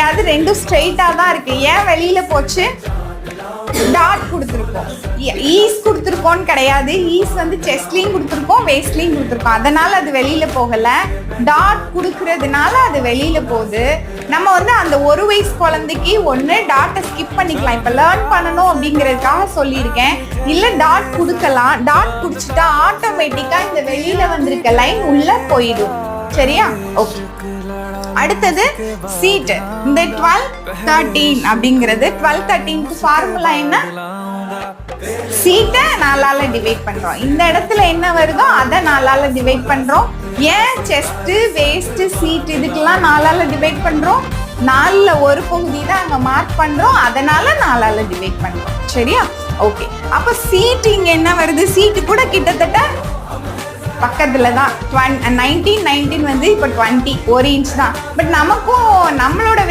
அது ரெண்டும் ஸ்ட்ரெயிட்டா தான் இருக்கு. ஏன் வெளியில போச்சு? டாட் கொடுத்துருக்கோம், ஈஸ் கொடுத்துருக்கோன்னு கிடையாது. ஈஸ் வந்து செஸ்ட்லையும் கொடுத்துருக்கோம், வேஸ்ட்லையும் கொடுத்துருக்கோம். அதனால அது வெளியில போகல. டாட் கொடுக்கறதுனால அது வெளியில போகுது. நம்ம வந்து அந்த 1 வயசு குழந்தைக்கு ஒன்று டாட்டை ஸ்கிப் பண்ணிக்கலாம். இப்போ லேர்ன் பண்ணணும் அப்படிங்கிறதுக்காக சொல்லியிருக்கேன். இல்லை டாட் கொடுக்கலாம். டாட் குடிச்சிட்டா ஆட்டோமேட்டிக்காக இந்த வெளியில வந்திருக்க லைன் உள்ள போயிடும். சரியா? ஓகே. அடுத்தது சீட். இந்த 12 13 அப்படிங்கிறது 12 13க்கு ஃபார்முலா என்ன? சீட்டை 4ஆல டிவைட் பண்றோம். இந்த இடத்துல என்ன வருதோ அதை 4ஆல டிவைட் பண்றோம். ஏன் செஸ்ட், வேஸ்ட், சீட் இதுக்கெல்லாம் 4ஆல டிவைட் பண்றோம்? 4ல ஒரு பகுதி தான் அங்க மார்க் பண்றோம், அதனால 4ஆல டிவைட் பண்றோம். சரியா? ஓகே. அப்ப சீட் இங்க என்ன வருது? சீட்டு கூட கிட்டத்தட்ட பக்கத்துல தான். 19 வந்து இப்போ 20 1 இன்ச் தான். பட் நமக்கும் நம்மளோட